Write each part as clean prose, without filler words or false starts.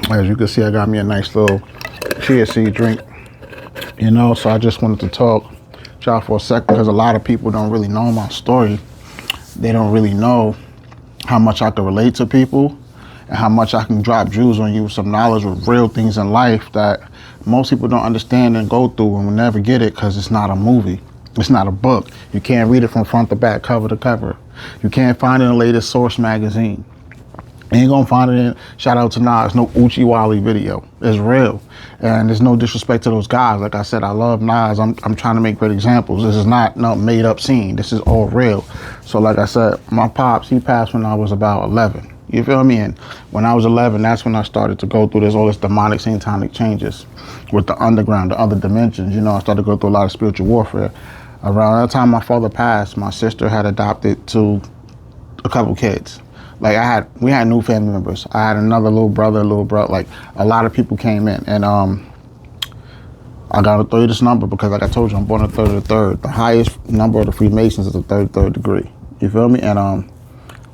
As you can see, I got me a nice little chia seed drink, you know, so I just wanted to talk to y'all for a second because a lot of people don't really know my story. They don't really know how much I can relate to people and how much I can drop jewels on you with some knowledge with real things in life that most people don't understand and go through and will never get it because it's not a movie. It's not a book. You can't read it from front to back, cover to cover. You can't find it in the latest Source magazine. You ain't gonna find it in, shout out to Nas, no Uchi Wally video. It's real. And there's no disrespect to those guys. Like I said, I love Nas. I'm trying to make great examples. This is not no made up scene. This is all real. So like I said, my pops, he passed when I was about 11. You feel me? And when I was 11, that's when I started to go through all this demonic, satanic changes with the underground, the other dimensions. You know, I started to go through a lot of spiritual warfare. Around that time my father passed, my sister had adopted to a couple kids. Like we had new family members. I had another little brother, like a lot of people came in. And I got to throw you this number because like I told you, I'm born a third of the third. The highest number of the Freemasons is the third degree. You feel me? And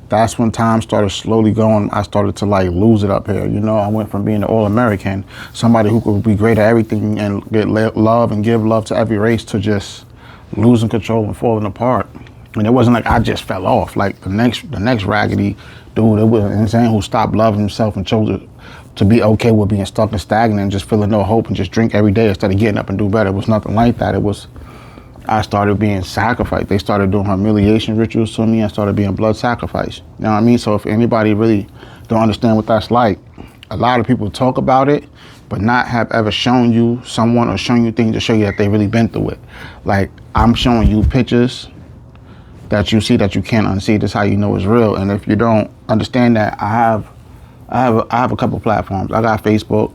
that's when time started slowly going. I started to like lose it up here. You know, I went from being an all-American, somebody who could be great at everything and get love and give love to every race, to just losing control and falling apart. And it wasn't like I just fell off. Like the next raggedy dude, it was insane, who stopped loving himself and chose to be okay with being stuck and stagnant and just feeling no hope and just drink every day instead of getting up and do better. It was nothing like that. I started being sacrificed. They started doing humiliation rituals to me. I started being blood sacrificed. You know what I mean? So if anybody really don't understand what that's like, a lot of people talk about it, but not have ever shown you someone or shown you things to show you that they really been through it. Like I'm showing you pictures that you see that you can't unsee. That's how you know it's real. And if you don't understand that, I have a couple platforms. I got Facebook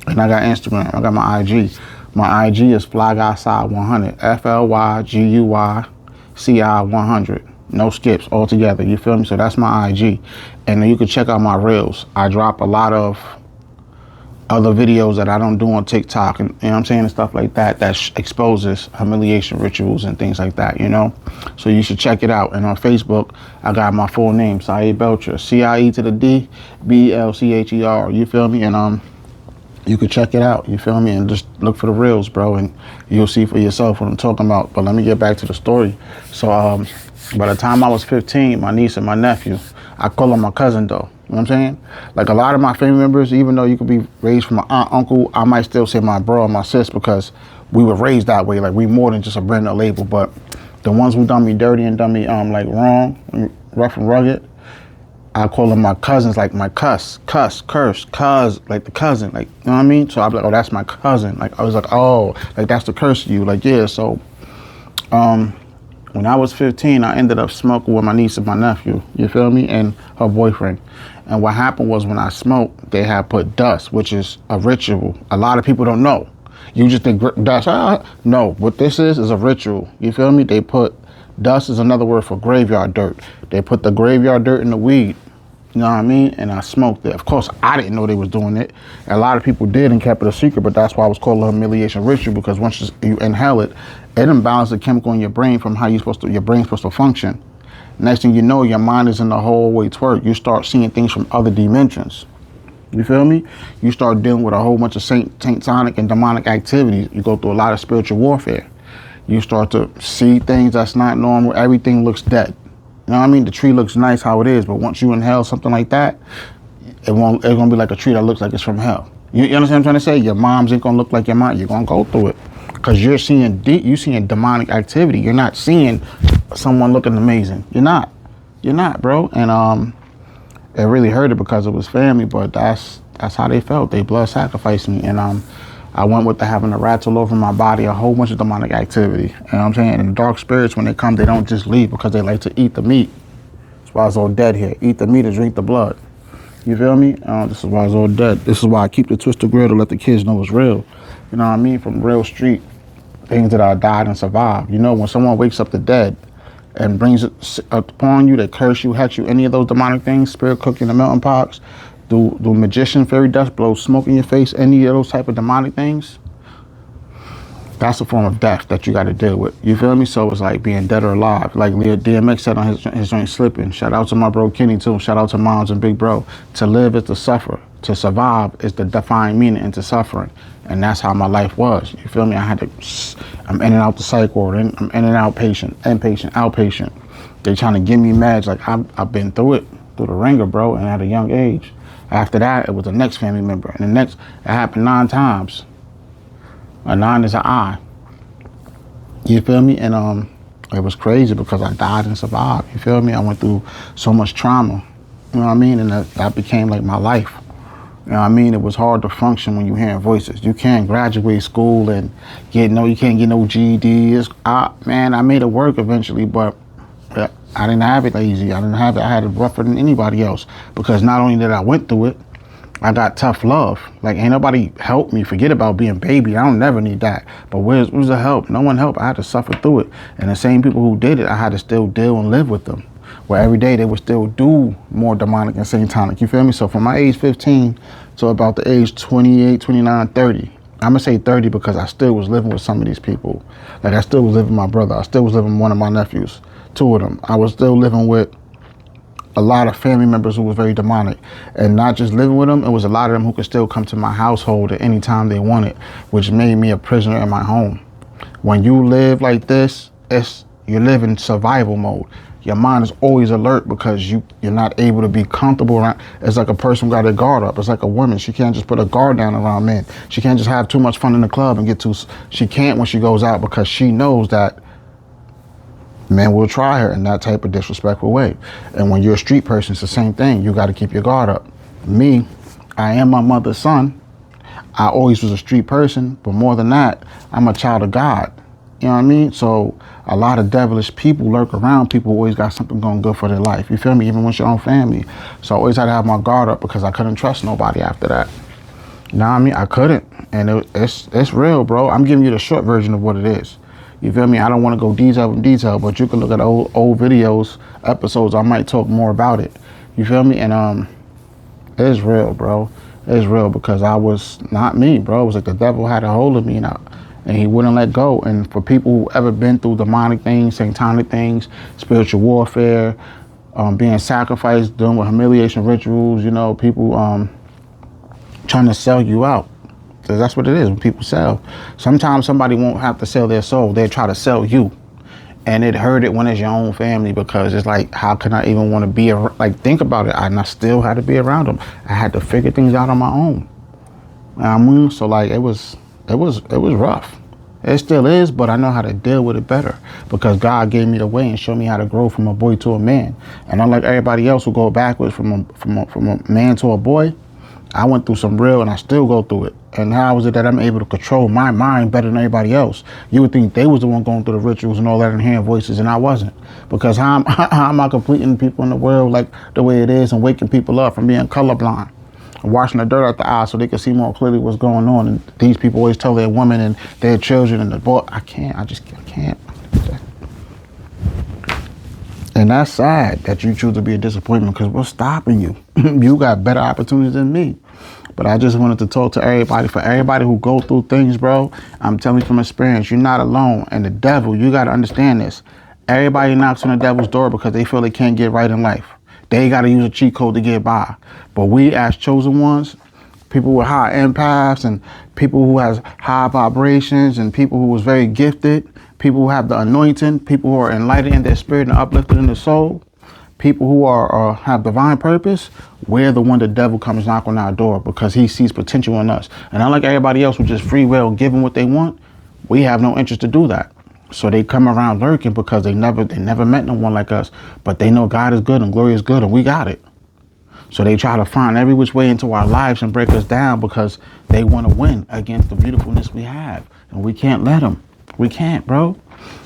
and I got Instagram. I got my IG. My IG is FlyGuyCied100. FLYGUYCI100. No skips altogether. You feel me? So that's my IG. And then you can check out my reels. I drop a lot of other videos that I don't do on TikTok, and you know what I'm saying, and stuff like that, that exposes humiliation rituals and things like that, you know. So you should check it out. And on Facebook, I got my full name, Cied Belcher, CIE to the D, BELCHER. You feel me? And you could check it out. You feel me? And just look for the reels, bro, and you'll see for yourself what I'm talking about. But let me get back to the story. So by the time I was 15, my niece and my nephew, I call them my cousin though. You know what I'm saying? Like a lot of my family members, even though you could be raised from an aunt, uncle, I might still say my bro and my sis because we were raised that way. Like we more than just a brand or label. But the ones who done me dirty and done me like wrong, rough and rugged, I call them my cousins, like my curse, like the cousin, like, you know what I mean? So I'd be like, oh, that's my cousin. Like I was like, oh, like that's the curse of you. Like, yeah. So when I was 15, I ended up smoking with my niece and my nephew, you feel me, and her boyfriend. And what happened was when I smoked, they had put dust, which is a ritual. A lot of people don't know. You just think dust, no, what this is a ritual, you feel me? They put, dust is another word for graveyard dirt. They put the graveyard dirt in the weed, you know what I mean? And I smoked it. Of course, I didn't know they was doing it. A lot of people did and kept it a secret, but that's why it was called a humiliation ritual, because once you inhale it, it imbalances the chemical in your brain from how your brain's supposed to function. Next thing you know, your mind is in the whole way twerk. You start seeing things from other dimensions. You feel me? You start dealing with a whole bunch of satanic and demonic activities. You go through a lot of spiritual warfare. You start to see things that's not normal. Everything looks dead. You know what I mean? The tree looks nice how it is, but once you inhale something like that, it's gonna be like a tree that looks like it's from hell. You understand what I'm trying to say? Your mom's ain't gonna look like your mom. You're gonna go through it. Because you're seeing demonic activity. You're not seeing someone looking amazing. You're not, bro. And it really hurted because it was family, but that's how they felt. They blood sacrificed me, and I went with having the rats all over my body, a whole bunch of demonic activity. You know what I'm saying? And dark spirits, when they come, they don't just leave because they like to eat the meat. That's why it's all dead here. Eat the meat and drink the blood. You feel me? This is why it's all dead. This is why I keep the twisted grill to let the kids know it's real. You know what I mean? From real street things that are died and survived. You know, when someone wakes up the dead and brings it upon you, they curse you, hex you, any of those demonic things, spirit cooking, the melting pox, do magician, fairy dust blow, smoke in your face, any of those type of demonic things, That's a form of death that you got to deal with. You feel me? So it's like being dead or alive. Like Leo DMX said on his joint Slipping. Shout out to my bro Kenny too. Shout out to Moms and Big Bro. To live is to suffer. To survive is the defined meaning into suffering. And that's how my life was. You feel me? I'm in and out the psych ward. I'm in and out patient, inpatient, outpatient. They trying to give me meds. Like I've been through it, through the ringer, bro, and at a young age. After that, it was the next family member. And the next, it happened 9 times. A 9 is an I. You feel me? And it was crazy because I died and survived. You feel me? I went through so much trauma. You know what I mean? And that became like my life. You know what I mean? It was hard to function when you're hearing voices. You can't graduate school and you can't get no GED. I made it work eventually, but I didn't have it easy. I had it rougher than anybody else because not only did I went through it, I got tough love. Like, ain't nobody helped me. Forget about being baby. I don't never need that. But where's the help? No one helped. I had to suffer through it. And the same people who did it, I had to still deal and live with them. Where every day they would still do more demonic and satanic. You feel me? So from my age 15 to about the age 28, 29, 30. I'm going to say 30 because I still was living with some of these people. Like, I still was living with my brother. I still was living with one of my nephews. 2 of them. I was still living with a lot of family members who was very demonic, and not just living with them, it was a lot of them who could still come to my household at any time they wanted, which made me a prisoner in my home. When you live like this, you live in survival mode. Your mind is always alert because you're not able to be comfortable around. It's like a person got their guard up. It's like a woman. She can't just put a guard down around men. She can't just have too much fun in the club and she can't when she goes out because she knows that men will try her in that type of disrespectful way. And when you're a street person, it's the same thing. You got to keep your guard up. Me, I am my mother's son. I always was a street person, but more than that, I'm a child of God. You know what I mean? So a lot of devilish people lurk around people who always got something going good for their life. You feel me? Even with your own family. So I always had to have my guard up because I couldn't trust nobody after that. You know what I mean? I couldn't. And it's real, bro. I'm giving you the short version of what it is. You feel me? I don't want to go detail, but you can look at old videos, episodes. I might talk more about it. You feel me? And it's real, bro. It's real because I was not me, bro. It was like the devil had a hold of me now, and he wouldn't let go. And for people who ever been through demonic things, satanic things, spiritual warfare, being sacrificed, dealing with humiliation rituals, you know, people trying to sell you out. Because that's what it is when people sell. Sometimes somebody won't have to sell their soul. They'll try to sell you. And it hurt it when it's your own family because it's like, how can I even want to be around? Like, think about it. I still had to be around them. I had to figure things out on my own. You know what I mean? So like, it was rough. It still is, but I know how to deal with it better because God gave me the way and showed me how to grow from a boy to a man. And unlike everybody else who go backwards from a man to a boy, I went through some real, and I still go through it. And how is it that I'm able to control my mind better than everybody else? You would think they was the one going through the rituals and all that and hearing voices, and I wasn't. Because how am I completing people in the world like the way it is and waking people up from being colorblind? And washing the dirt out the eye so they can see more clearly what's going on. And these people always tell their women and their children and the boy, I can't. And that's sad that you choose to be a disappointment because what's stopping you? You got better opportunities than me. But I just wanted to talk to everybody. For everybody who go through things, bro, I'm telling you from experience, you're not alone. And the devil, you got to understand this. Everybody knocks on the devil's door because they feel they can't get right in life. They got to use a cheat code to get by. But we as chosen ones, people with high empaths and people who has high vibrations and people who was very gifted, people who have the anointing, people who are enlightened in their spirit and uplifted in their soul, people who are have divine purpose, we're the one the devil comes knock on our door because he sees potential in us. And unlike everybody else who just free will and give them what they want, we have no interest to do that. So they come around lurking because they never met no one like us. But they know God is good and glory is good and we got it. So they try to find every which way into our lives and break us down because they want to win against the beautifulness we have. And we can't let them. We can't, bro.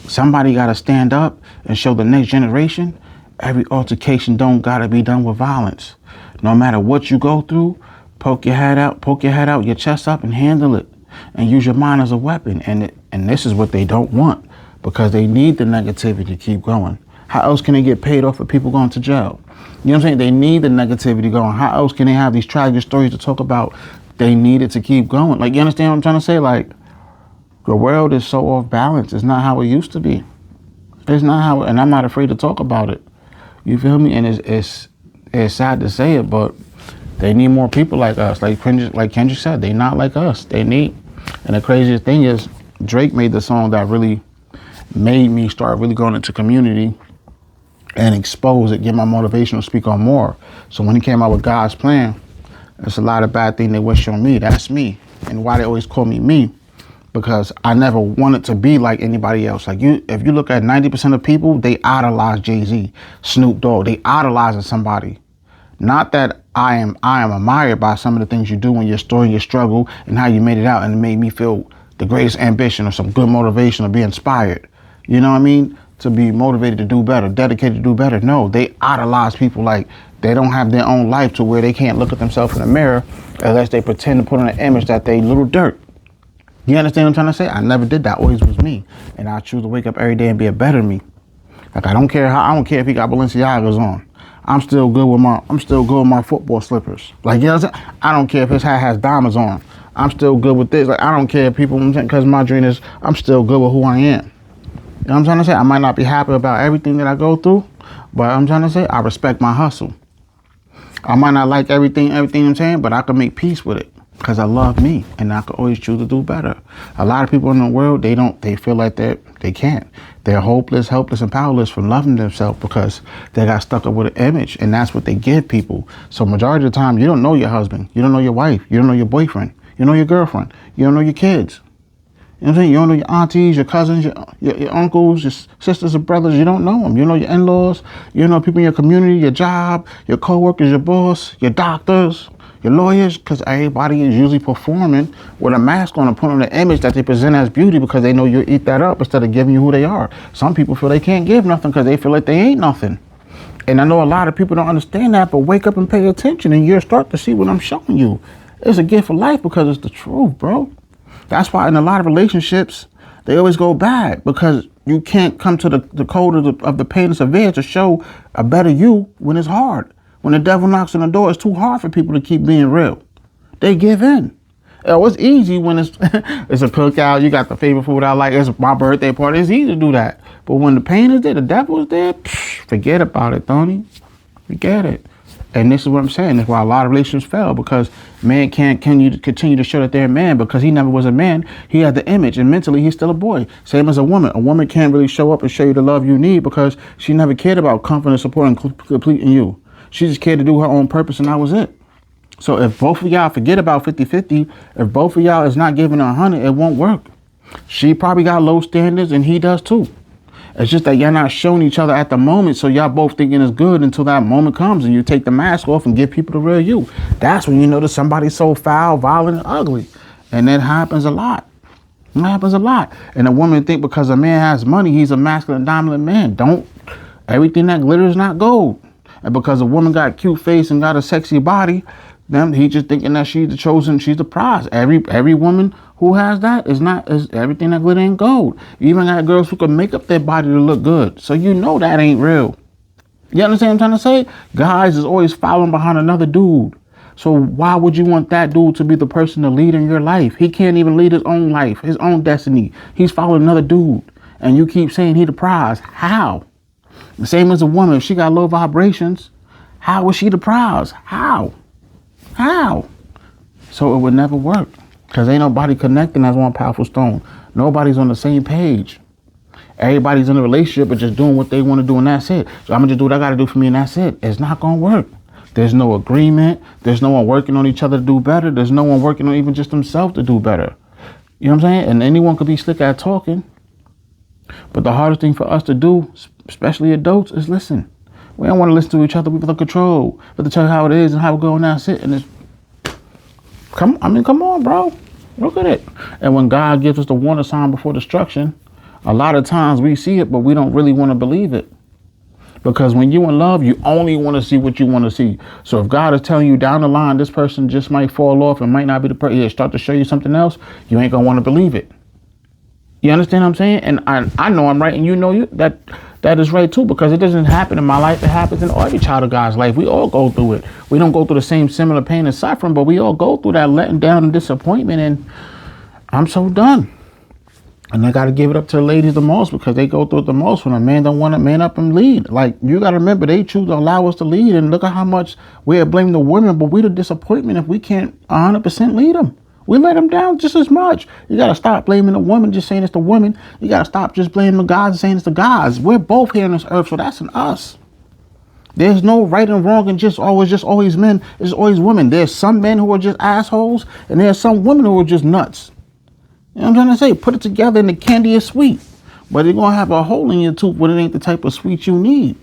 Somebody got to stand up and show the next generation every altercation don't got to be done with violence. No matter what you go through, poke your head out, your chest up and handle it. And use your mind as a weapon. And this is what they don't want because they need the negativity to keep going. How else can they get paid off for people going to jail? You know what I'm saying? They need the negativity going. How else can they have these tragic stories to talk about? They need it to keep going. Like, you understand what I'm trying to say? Like, The world is so off balance. It's not how it used to be. It's not how, and I'm not afraid to talk about it. You feel me? And it's sad to say it, but they need more people like us. Like Kendrick said, they not like us. They need. And the craziest thing is, Drake made the song that really made me start really going into community and expose it, get my motivation to speak on more. So when he came out with God's Plan, there's a lot of bad things they wish on me. That's me. And why they always call me, because I never wanted to be like anybody else. Like if you look at 90% of people, they idolize Jay-Z, Snoop Dogg. They idolizing somebody. Not that I am admired by some of the things you do in your story, your struggle, and how you made it out, and it made me feel the greatest ambition or some good motivation or be inspired. You know what I mean? To be motivated to do better, dedicated to do better. No, they idolize people like they don't have their own life to where they can't look at themselves in the mirror unless they pretend to put on an image that they little dirt. You understand what I'm trying to say? I never did that. Always was me. And I choose to wake up every day and be a better me. Like I don't care if he got Balenciagas on. I'm still good with my football slippers. Like, you know what I'm saying? I don't care if his hat has diamonds on. I'm still good with this. Like, I don't care if people, because my dream is, I'm still good with who I am. You know what I'm trying to say? I might not be happy about everything that I go through, but I'm trying to say I respect my hustle. I might not like everything I'm saying, but I can make peace with it because I love me and I can always choose to do better. A lot of people in the world, they feel like they can't. They're hopeless, helpless, and powerless from loving themselves because they got stuck up with an image, and that's what they give people. So majority of the time, you don't know your husband, you don't know your wife, you don't know your boyfriend, you don't know your girlfriend, you don't know your kids. You know what I'm saying? You don't know your aunties, your cousins, your uncles, your sisters and brothers. You don't know them. You don't know your in-laws. You don't know people in your community, your job, your co-workers, your boss, your doctors, your lawyers, because everybody is usually performing with a mask on and putting on the image that they present as beauty because they know you'll eat that up instead of giving you who they are. Some people feel they can't give nothing because they feel like they ain't nothing. And I know a lot of people don't understand that, but wake up and pay attention and you'll start to see what I'm showing you. It's a gift of life because it's the truth, bro. That's why in a lot of relationships, they always go bad because you can't come to the code of the pain and severe to show a better you when it's hard. When the devil knocks on the door, it's too hard for people to keep being real. They give in. Oh, it's easy when it's it's a cookout, you got the favorite food I like, it's my birthday party, it's easy to do that. But when the pain is there, the devil is there, forget about it, Tony. Forget it. And this is what I'm saying. That's why a lot of relationships fail, because man can't continue to show that they're a man because he never was a man. He had the image, and mentally he's still a boy. Same as a woman. A woman can't really show up and show you the love you need because she never cared about comfort and support and completing you. She just cared to do her own purpose, and that was it. So if both of y'all forget about 50-50, if both of y'all is not giving her 100, it won't work. She probably got low standards, and he does too. It's just that y'all not showing each other at the moment, so y'all both thinking it's good until that moment comes and you take the mask off and give people the real you. That's when you know that somebody's so foul, violent, and ugly. And that happens a lot. It happens a lot. And a woman think because a man has money, he's a masculine, dominant man. Everything that glitters is not gold. And because a woman got a cute face and got a sexy body, then he just thinking that she's the chosen, she's the prize. Every woman who has that is everything that glitter ain't gold. You even got girls who can make up their body to look good. So you know that ain't real. You understand what I'm trying to say? Guys is always following behind another dude. So why would you want that dude to be the person to lead in your life? He can't even lead his own life, his own destiny. He's following another dude. And you keep saying he the prize. How? The same as a woman. If she got low vibrations, how is she the prize? How? So it would never work. Because ain't nobody connecting as one powerful stone. Nobody's on the same page. Everybody's in a relationship but just doing what they want to do, and that's it. So I'm going to just do what I got to do for me, and that's it. It's not going to work. There's no agreement. There's no one working on each other to do better. There's no one working on even just themselves to do better. You know what I'm saying? And anyone could be slick at talking. But the hardest thing for us to do, especially adults, is listen. We don't want to listen to each other. We want to control. We have to tell you how it is and how it goes, and that's it. And it's come on, bro. Look at it. And when God gives us the warning sign before destruction, a lot of times we see it, but we don't really want to believe it. Because when you in love, you only want to see what you want to see. So if God is telling you down the line, this person just might fall off and might not be the person, start to show you something else, you ain't going to want to believe it. You understand what I'm saying? And I know I'm right, and you know that is right too, because it doesn't happen in my life. It happens in every child of God's life. We all go through it. We don't go through the same similar pain and suffering, but we all go through that letting down and disappointment. And I'm so done. And I got to give it up to the ladies the most because they go through it the most when a man don't want to man up and lead. Like, you got to remember, they choose to allow us to lead. And look at how much we're blaming the women, but we the disappointment if we can't 100% lead them. We let them down just as much. You got to stop blaming the woman, just saying it's the women. You got to stop just blaming the guys and saying it's the guys. We're both here on this earth, so that's in us. There's no right and wrong and just always men. It's always women. There's some men who are just assholes, and there's some women who are just nuts. You know what I'm trying to say? Put it together and the candy is sweet. But you're going to have a hole in your tooth when it ain't the type of sweet you need.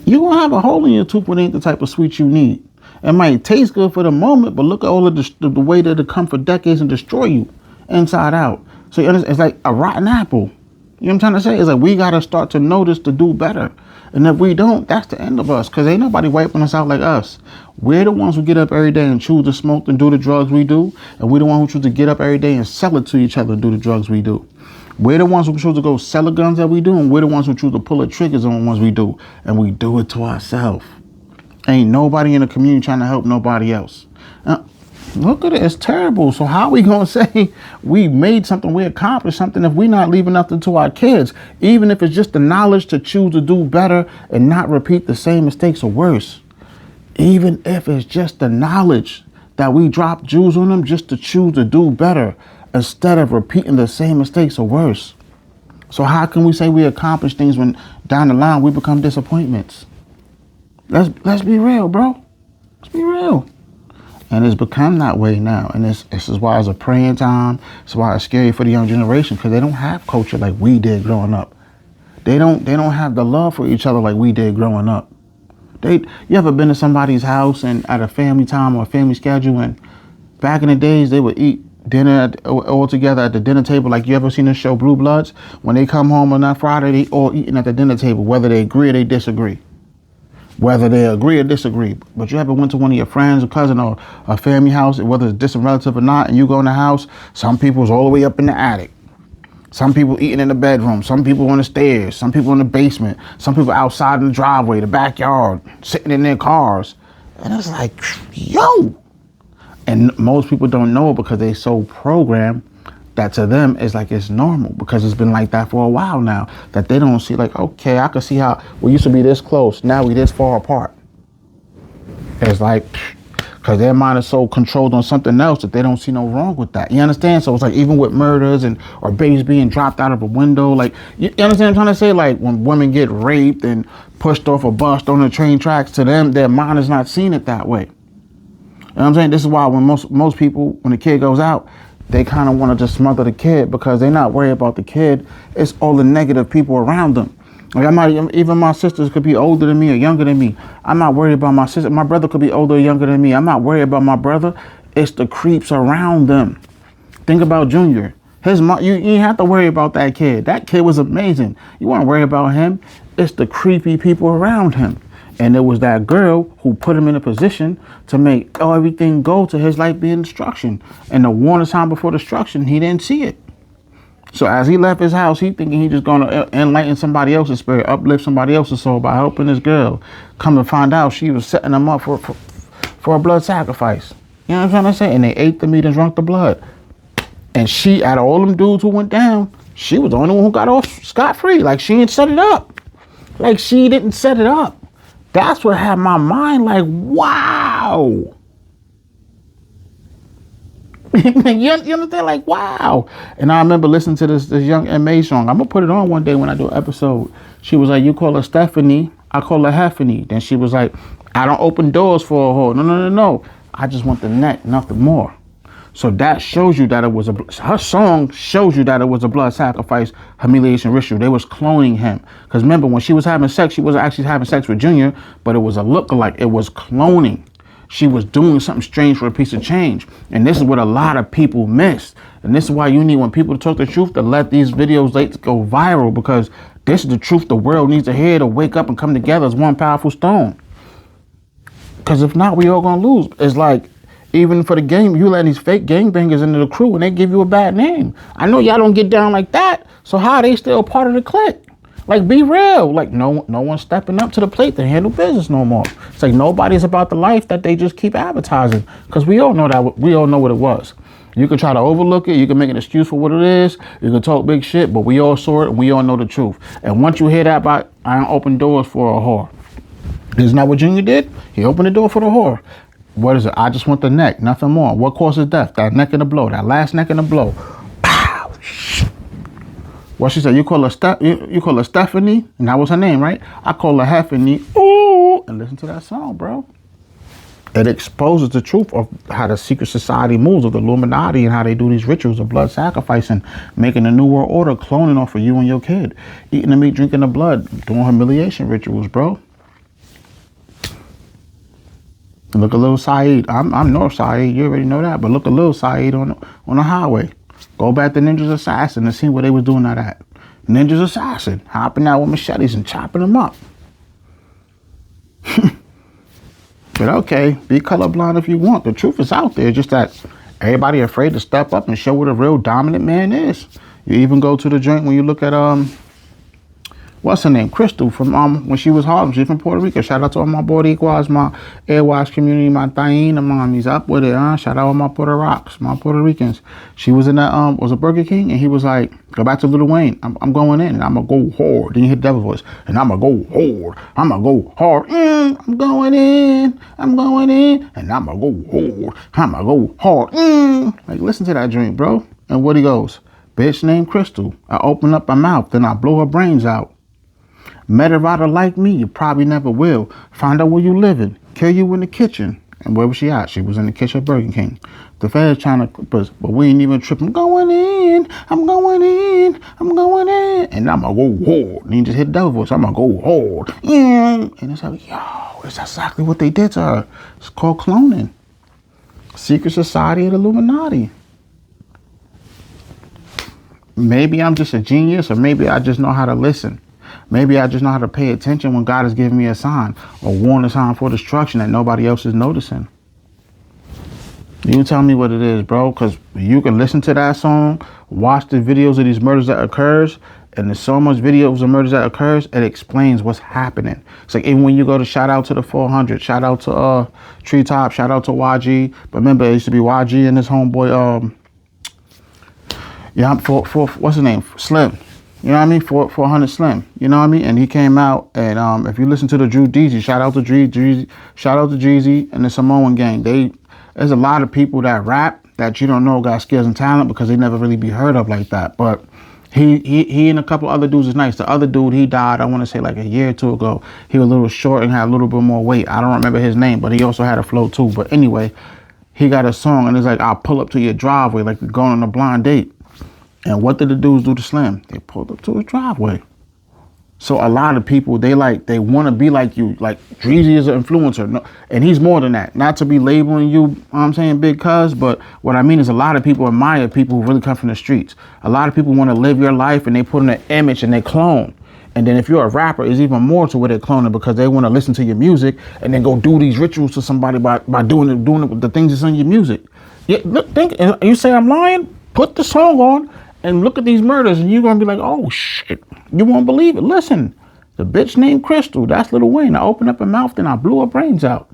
You're going to have a hole in your tooth when it ain't the type of sweet you need. It might taste good for the moment, but look at all of the way that it come for decades and destroy you inside out. So you understand? It's like a rotten apple. You know what I'm trying to say? It's like we got to start to notice to do better. And if we don't, that's the end of us, because ain't nobody wiping us out like us. We're the ones who get up every day and choose to smoke and do the drugs we do. And we're the ones who choose to get up every day and sell it to each other and do the drugs we do. We're the ones who choose to go sell the guns that we do. And we're the ones who choose to pull the triggers on the ones we do. And we do it to ourselves. Ain't nobody in the community trying to help nobody else. Look at it. It's terrible. So how are we going to say we made something, we accomplished something if we're not leaving nothing to our kids? Even if it's just the knowledge to choose to do better and not repeat the same mistakes or worse. Even if it's just the knowledge that we drop jewels on them just to choose to do better instead of repeating the same mistakes or worse. So how can we say we accomplish things when down the line we become disappointments? Let's be real, bro. Let's be real. And it's become that way now. And this is why it's a praying time. It's why it's scary for the young generation, because they don't have culture like we did growing up. They don't have the love for each other like we did growing up. You ever been to somebody's house and at a family time or a family schedule, and back in the days they would eat dinner all together at the dinner table? Like, you ever seen the show Blue Bloods? When they come home on that Friday, they all eating at the dinner table, whether they agree or they disagree. Whether they agree or disagree. But you ever went to one of your friends or cousin or a family house, whether it's distant relative or not, and you go in the house, some people's all the way up in the attic. Some people eating in the bedroom. Some people on the stairs. Some people in the basement. Some people outside in the driveway, the backyard, sitting in their cars. And it's like, yo. And most people don't know it because they so programmed that to them it's like it's normal, because it's been like that for a while now, that they don't see like, okay, I can see how we used to be this close, now we this far apart. It's like, because their mind is so controlled on something else that they don't see no wrong with that. You understand? So it's like, even with murders or babies being dropped out of a window, like, you understand what I'm trying to say? Like, when women get raped and pushed off a bus on the train tracks, to them, their mind is not seeing it that way. You know what I'm saying? This is why when most people, when the kid goes out, they kind of want to just smother the kid, because they're not worried about the kid. It's all the negative people around them. Like, even my sisters could be older than me or younger than me. I'm not worried about my sister. My brother could be older or younger than me. I'm not worried about my brother. It's the creeps around them. Think about Junior. His mom, you ain't have to worry about that kid. That kid was amazing. You weren't worried about him. It's the creepy people around him. And it was that girl who put him in a position to make everything go to his life being destruction. And the warning sign before destruction, he didn't see it. So as he left his house, he thinking he just going to enlighten somebody else's spirit, uplift somebody else's soul by helping this girl. Come to find out, she was setting him up for a blood sacrifice. You know what I'm trying to say? And they ate the meat and drunk the blood. And she, out of all them dudes who went down, she was the only one who got off scot-free. Like, she didn't set it up. Like, she didn't set it up. That's what had my mind like, wow. You understand? Like, wow. And I remember listening to this young M.A. song. I'm going to put it on one day when I do an episode. She was like, you call her Stephanie, I call her Heffany. Then she was like, I don't open doors for a whore. No. I just want the neck, nothing more. So that shows you that it was her song shows you that it was a blood sacrifice, humiliation ritual. They was cloning him. Because remember, when she was having sex, she wasn't actually having sex with Junior, but it was a lookalike. It was cloning. She was doing something strange for a piece of change. And this is what a lot of people miss. And this is why you need, when people talk the truth, to let these videos go viral, because this is the truth the world needs to hear, to wake up and come together as one powerful stone. Because if not, we all gonna lose. It's like, even for the game, you let these fake gangbangers into the crew and they give you a bad name. I know y'all don't get down like that, so how are they still part of the clique? Like, be real. Like, no one's stepping up to the plate to handle business no more. It's like nobody's about the life that they just keep advertising, because we all know what it was. You can try to overlook it. You can make an excuse for what it is. You can talk big shit, but we all saw it and we all know the truth. And once you hear that about I don't open doors for a whore. Isn't that what Junior did? He opened the door for the whore. What is it? I just want the neck, nothing more. What causes death? That neck and the blow. That last neck and the blow. Pow! What she said? You call her you call her Stephanie, and that was her name, right? I call her Heffany. Ooh, and listen to that song, bro. It exposes the truth of how the secret society moves, of the Illuminati, and how they do these rituals of blood sacrificing, making a new world order, cloning off of you and your kid, eating the meat, drinking the blood, doing humiliation rituals, bro. Look at little Cied. I'm North Cied. You already know that. But look at little Cied on the highway. Go back to Ninja's Assassin and see where they was doing that at. Ninja's Assassin, hopping out with machetes and chopping them up. But okay, be colorblind if you want. The truth is out there. It's just that everybody afraid to step up and show what a real dominant man is. You even go to the joint when you look at what's her name? Crystal from when she was Harlem. She's from Puerto Rico. Shout out to all my Boricuas, my Airwash community, my Taina mommies up with it, huh? Shout out all my Puerto Rocks, my Puerto Ricans. She was in that was a Burger King, and he was like, go back to Lil Wayne. I'm going in and I'm gonna go hard. Then you hear the devil voice, and I'm gonna go hard. I'm gonna go hard. I'm going in. I'm going in, and I'm gonna go hard. I'm gonna go hard. Like, listen to that dream, bro. And what he goes, bitch named Crystal. I open up my mouth, then I blow her brains out. Met a rider like me, you probably never will. Find out where you living, kill you in the kitchen. And where was she at? She was in the kitchen of Burger King. The feds trying to clip us, but we ain't even tripping. I'm going in, I'm going in, I'm going in. And I'm going to go hard. And he just hit the devil voice. I'm going to go hard. And it's like, yo, it's exactly what they did to her. It's called cloning. Secret society of the Illuminati. Maybe I'm just a genius, or maybe I just know how to listen. Maybe I just know how to pay attention when God is giving me a sign or warn a sign for destruction that nobody else is noticing. You tell me what it is, bro, because you can listen to that song, watch the videos of these murders that occurs, and there's so much videos of murders that occurs, it explains what's happening. It's like even when you go to shout out to the 400, shout out to Treetop, shout out to YG. But remember, it used to be YG and his homeboy, what's his name? Slim. You know what I mean? 400 Slim. You know what I mean? And he came out, and if you listen to the Drew Deezy, shout out to Dreezy, shout out to Jeezy and the Samoan gang. There's a lot of people that rap that you don't know got skills and talent because they never really be heard of like that. But he and a couple other dudes is nice. The other dude, he died, I want to say like a year or two ago. He was a little short and had a little bit more weight. I don't remember his name, but he also had a flow too. But anyway, he got a song and it's like, I'll pull up to your driveway like you're going on a blind date. And what did the dudes do to Slim? They pulled up to his driveway. So a lot of people, they want to be like you. Like Dreezy is an influencer. No, and he's more than that. Not to be labeling you, I'm saying big cuz, but what I mean is a lot of people admire people who really come from the streets. A lot of people want to live your life and they put in an image and they clone. And then if you're a rapper, it's even more to where they're cloning because they want to listen to your music and then go do these rituals to somebody by doing the things that's in your music. Yeah, look, you say I'm lying? Put the song on. And look at these murders, and you're going to be like, oh, shit. You won't believe it. Listen, the bitch named Crystal, that's Lil Wayne. I opened up her mouth, and I blew her brains out.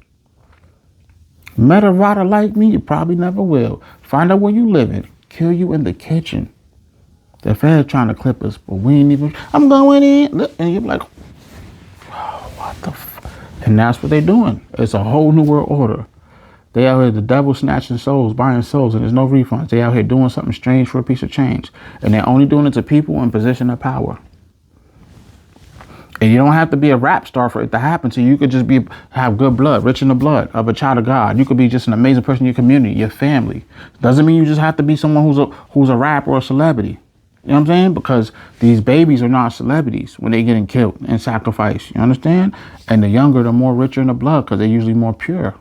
Met a rider like me, you probably never will. Find out where you living. Kill you in the kitchen. The feds trying to clip us, but we ain't even, I'm going in. And you're like, oh, what the And that's what they're doing. It's a whole new world order. They out here, the devil snatching souls, buying souls, and there's no refunds. They out here doing something strange for a piece of change. And they're only doing it to people in position of power. And you don't have to be a rap star for it to happen to you. You could just have good blood, rich in the blood of a child of God. You could be just an amazing person in your community, your family. Doesn't mean you just have to be someone who's a rapper or a celebrity. You know what I'm saying? Because these babies are not celebrities when they're getting killed and sacrificed. You understand? And the younger, the more richer in the blood because they're usually more pure.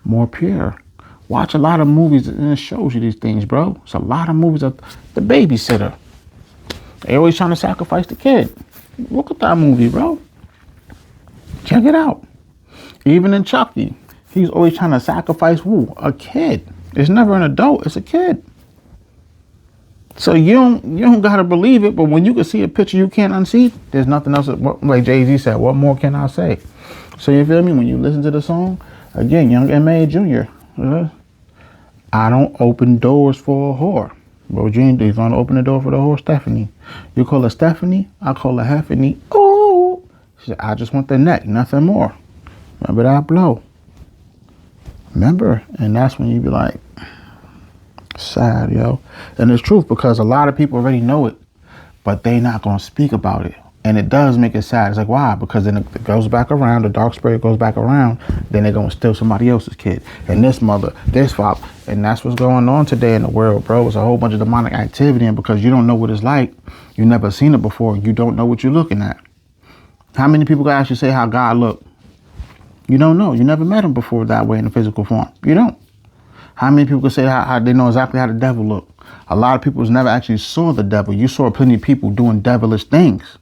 More pure. Watch a lot of movies and it shows you these things, bro. It's a lot of movies of the babysitter. They always trying to sacrifice the kid. Look at that movie, bro. Check it out. Even in Chucky, he's always trying to sacrifice who? A kid. It's never an adult, it's a kid. So you don't gotta believe it, but when you can see a picture you can't unsee, there's nothing else. Like Jay-Z said, what more can I say? So you feel me? When you listen to the song, again, Young M.A. Jr., I don't open doors for a whore. Bro, Jean, he's gonna open the door for the whore Stephanie. You call her Stephanie, I call her Heffany. Oh, she said, I just want the neck, nothing more. Remember that blow? Remember? And that's when you be like, sad, yo. And it's truth, because a lot of people already know it, but they not gonna speak about it. And it does make it sad. It's like, why? Because then it goes back around, the dark spirit goes back around, then they're gonna steal somebody else's kid. And this mother, this father. And that's what's going on today in the world, bro. It's a whole bunch of demonic activity, and because you don't know what it's like, you never seen it before, you don't know what you're looking at. How many people can actually say how God looked? You don't know. You never met him before that way in the physical form. You don't. How many people can say how they know exactly how the devil looked? A lot of people never actually saw the devil. You saw plenty of people doing devilish things.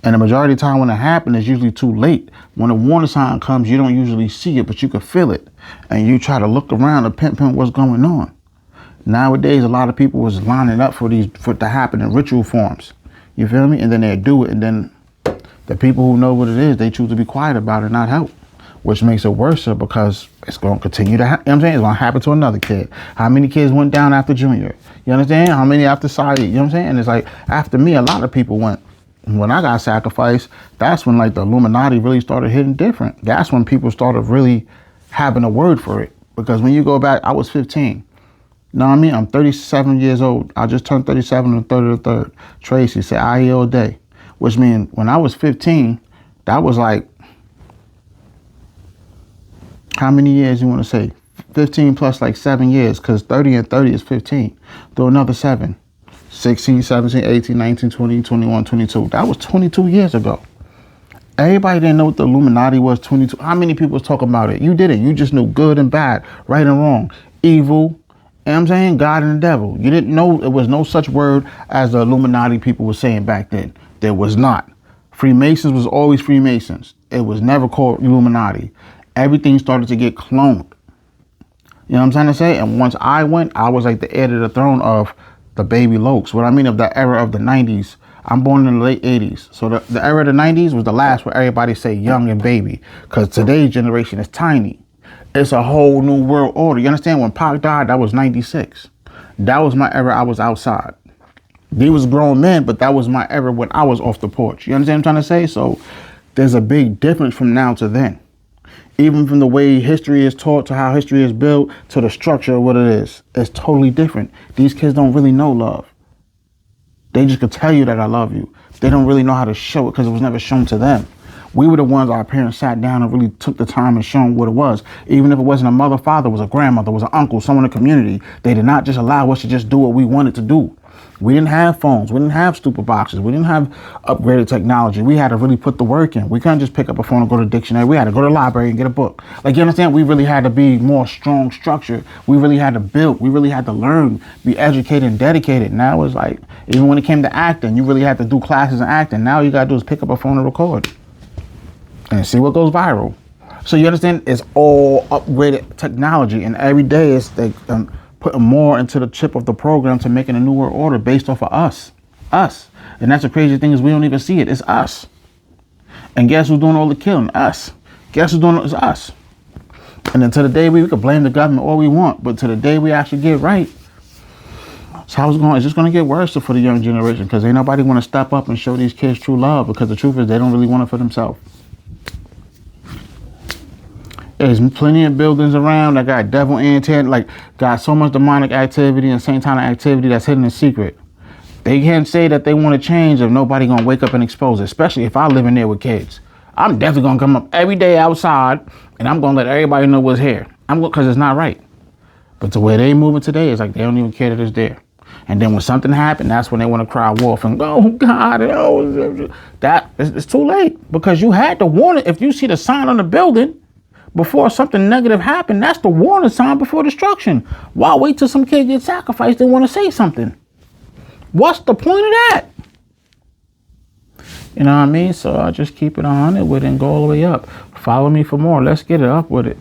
And the majority of the time when it happens, it's usually too late. When a warning sign comes, you don't usually see it, but you can feel it. And you try to look around and pinpoint what's going on. Nowadays, a lot of people was lining up for it to happen in ritual forms. You feel me? And then they do it. And then the people who know what it is, they choose to be quiet about it, not help. Which makes it worse because it's going to continue to happen. You know what I'm saying? It's going to happen to another kid. How many kids went down after Junior? You understand? How many after Cied? You know what I'm saying? And it's like, after me, a lot of people went. When I got sacrificed, that's when like the Illuminati really started hitting different. That's when people started really having a word for it. Because when you go back, I was 15. You know what I mean? I'm 37 years old. I just turned 37 on the 3rd of the 3rd. Tracy said, I hear all day. Which means when I was 15, that was like, how many years you want to say? 15 plus like 7 years, because 30 and 30 is 15. Do another 7. 16, 17, 18, 19, 20, 21, 22. That was 22 years ago. Everybody didn't know what the Illuminati was 22. How many people was talking about it? You didn't. You just knew good and bad, right and wrong, evil, you know what I'm saying? God and the devil. You didn't know there was no such word as the Illuminati people were saying back then. There was not. Freemasons was always Freemasons. It was never called Illuminati. Everything started to get cloned. You know what I'm trying to say? And once I went, I was like the heir to the throne of the baby Lokes. What I mean of the era of the 90s. I'm born in the late 80s. So the era of the 90s was the last where everybody say young and baby. Because today's generation is tiny. It's a whole new world order. You understand? When Pac died, that was 96. That was my era. I was outside. They was grown men, but that was my era when I was off the porch. You understand what I'm trying to say? So there's a big difference from now to then. Even from the way history is taught to how history is built to the structure of what it is. It's totally different. These kids don't really know love. They just could tell you that I love you. They don't really know how to show it because it was never shown to them. We were the ones our parents sat down and really took the time and shown what it was. Even if it wasn't a mother, father, it was a grandmother, it was an uncle, someone in the community. They did not just allow us to just do what we wanted to do. We didn't have phones. We didn't have stupid boxes. We didn't have upgraded technology. We had to really put the work in. We couldn't just pick up a phone and go to the dictionary. We had to go to the library and get a book. Like, you understand? We really had to be more strong structured. We really had to build. We really had to learn, be educated and dedicated. Now it's like, even when it came to acting, you really had to do classes in acting. Now you got to do is pick up a phone and record and see what goes viral. So you understand? It's all upgraded technology. And every day it's putting more into the chip of the program to making a new world order based off of us. And that's the crazy thing is we don't even see it. It's us. And guess who's doing all the killing? Us. Guess who's doing it? It's us. And then to the day we can blame the government all we want, but to the day we actually get right, it's how it's going. It's just going to get worse for the young generation because ain't nobody want to step up and show these kids true love because the truth is they don't really want it for themselves. There's plenty of buildings around that got devil intent, like got so much demonic activity and satanic activity that's hidden in secret. They can't say that they want to change if nobody gonna wake up and expose it, especially if I live in there with kids. I'm definitely gonna come up every day outside and I'm gonna let everybody know what's here. Because it's not right. But the way they moving today is like they don't even care that it's there. And then when something happened, that's when they want to cry wolf and go, oh God, it's too late because you had to warn it. If you see the sign on the building, before something negative happened, that's the warning sign before destruction. Why wait till some kid gets sacrificed and want to say something? What's the point of that? You know what I mean? So I just keep it 100 with it and go all the way up. Follow me for more. Let's get it up with it.